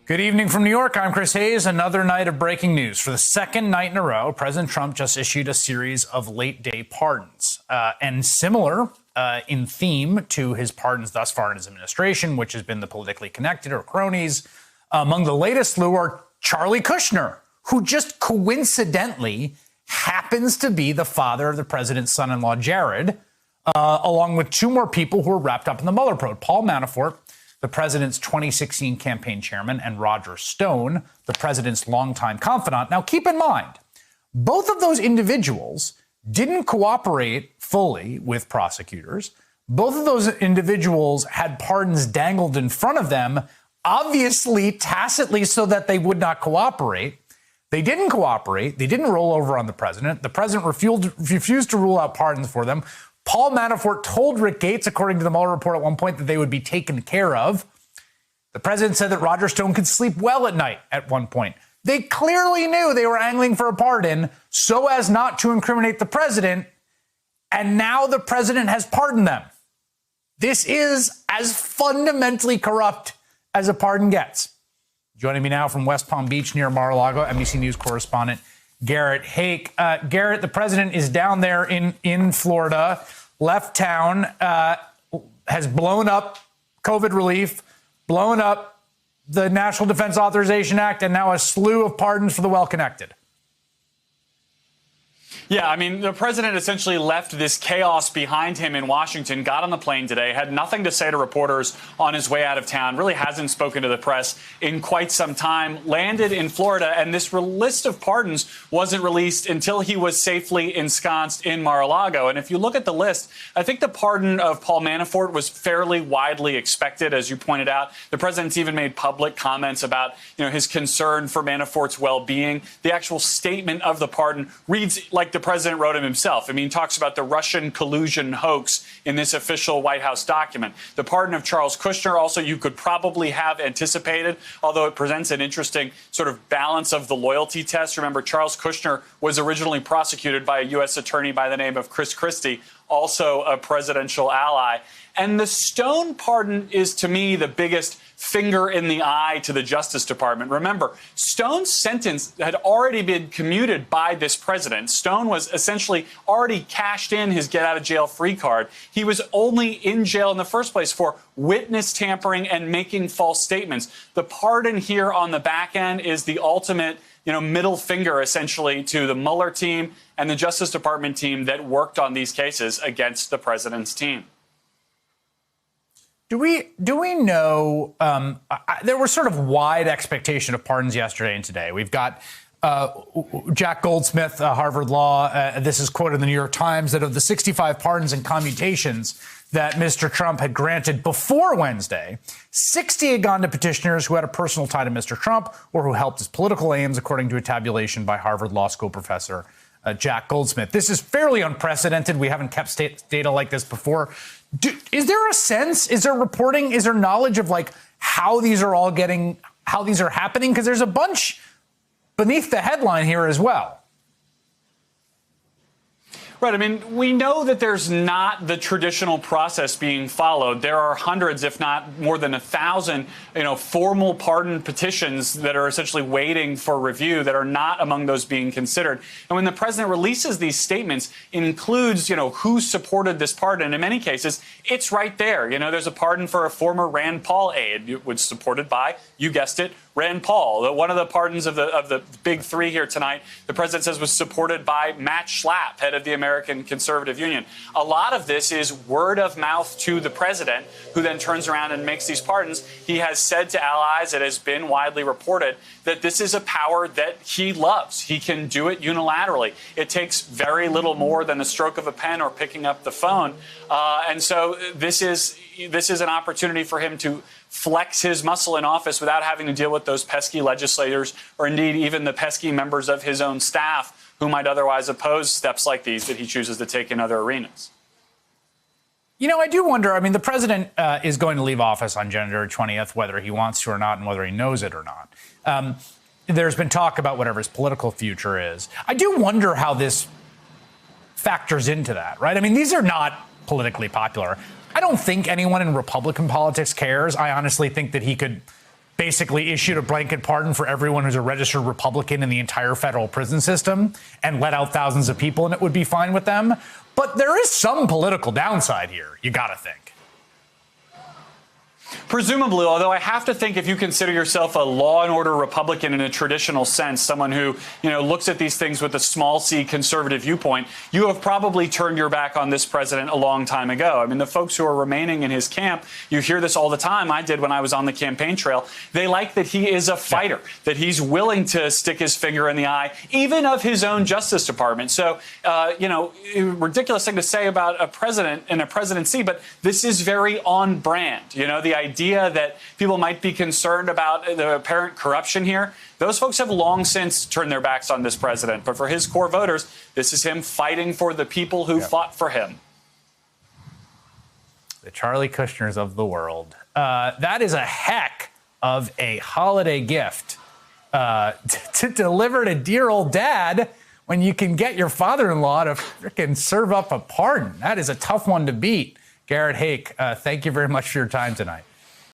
Good evening from New York. I'm Chris Hayes. Another night of breaking news. For the second night in a row, President Trump just issued a series of late-day pardons. And similar in theme to his pardons thus far in his administration, which has been the politically connected or cronies. Among the latest slew are Charlie Kushner, who just coincidentally happens to be the father of the president's son-in-law, Jared, along with two more people who are wrapped up in the Mueller probe. Paul Manafort, the president's 2016 campaign chairman, and Roger Stone, the president's longtime confidant. Now, keep in mind, both of those individuals didn't cooperate fully with prosecutors. Both of those individuals had pardons dangled in front of them, obviously tacitly so that they would not cooperate. They didn't cooperate. They didn't roll over on the president. The president refused to rule out pardons for them. Paul Manafort told Rick Gates, according to the Mueller report at one point, that they would be taken care of. The president said that Roger Stone could sleep well at night at one point. They clearly knew they were angling for a pardon so as not to incriminate the president, and now the president has pardoned them. This is as fundamentally corrupt as a pardon gets. Joining me now from West Palm Beach near Mar-a-Lago, NBC News correspondent Garrett Hake. Garrett, the president is down there in Florida, left town, has blown up COVID relief, blown up the National Defense Authorization Act, and now a slew of pardons for the well-connected. Yeah, I mean, the president essentially left this chaos behind him in Washington, got on the plane today, had nothing to say to reporters on his way out of town, really hasn't spoken to the press in quite some time, landed in Florida, and this list of pardons wasn't released until he was safely ensconced in Mar-a-Lago. And if you look at the list, I think the pardon of Paul Manafort was fairly widely expected, as you pointed out. The president's even made public comments about, his concern for Manafort's well-being. The actual statement of the pardon reads like the president wrote him himself. I mean, he talks about the Russian collusion hoax in this official White House document. The pardon of Charles Kushner also you could probably have anticipated, although it presents an interesting sort of balance of the loyalty test. Remember, Charles Kushner was originally prosecuted by a U.S. attorney by the name of Chris Christie, also a presidential ally. And the Stone pardon is, to me, the biggest finger in the eye to the Justice Department. Remember, Stone's sentence had already been commuted by this president. Stone was essentially already cashed in his get-out-of-jail-free card. He was only in jail in the first place for witness tampering and making false statements. The pardon here on the back end is the ultimate middle finger, essentially, to the Mueller team and the Justice Department team that worked on these cases against the president's team. Do we know, there was sort of wide expectation of pardons yesterday and today. We've got Jack Goldsmith, Harvard Law. This is quoted in the New York Times that of the 65 pardons and commutations that Mr. Trump had granted before Wednesday, 60 had gone to petitioners who had a personal tie to Mr. Trump or who helped his political aims, according to a tabulation by Harvard Law School professor Jack Goldsmith. This is fairly unprecedented. We haven't kept data like this before. Is there a sense, is there reporting, is there knowledge of how these are happening? Because there's a bunch beneath the headline here as well. Right. I mean, we know that there's not the traditional process being followed. There are hundreds, if not more than 1,000, formal pardon petitions that are essentially waiting for review that are not among those being considered. And when the president releases these statements, it includes, who supported this pardon. In many cases, it's right there. There's a pardon for a former Rand Paul aide, which was supported by, you guessed it, Rand Paul. One of the pardons of the big three here tonight, the president says was supported by Matt Schlapp, head of the American Conservative Union. A lot of this is word of mouth to the president, who then turns around and makes these pardons. He has said to allies, it has been widely reported, that this is a power that he loves. He can do it unilaterally. It takes very little more than a stroke of a pen or picking up the phone. And so this is an opportunity for him to flex his muscle in office without having to deal with those pesky legislators or indeed even the pesky members of his own staff who might otherwise oppose steps like these that he chooses to take in other arenas. I do wonder, I mean, the president is going to leave office on January 20th, whether he wants to or not, and whether he knows it or not. There's been talk about whatever his political future is. I do wonder how this factors into that, right? I mean, these are not politically popular. I don't think anyone in Republican politics cares. I honestly think that he could basically issued a blanket pardon for everyone who's a registered Republican in the entire federal prison system and let out thousands of people, and it would be fine with them. But there is some political downside here, you got to think. Presumably, although I have to think if you consider yourself a law and order Republican in a traditional sense, someone who, looks at these things with a small c conservative viewpoint, you have probably turned your back on this president a long time ago. I mean, the folks who are remaining in his camp, you hear this all the time. I did when I was on the campaign trail. They like that he is a fighter, that he's willing to stick his finger in the eye, even of his own Justice Department. So, ridiculous thing to say about a president and a presidency, but this is very on brand. The idea that people might be concerned about the apparent corruption here, those folks have long since turned their backs on this president. But for his core voters, this is him fighting for the people who fought for him. The Charlie Kushners of the world. That is a heck of a holiday gift to deliver to dear old dad when you can get your father-in-law to frickin' serve up a pardon. That is a tough one to beat. Garrett Hake, thank you very much for your time tonight.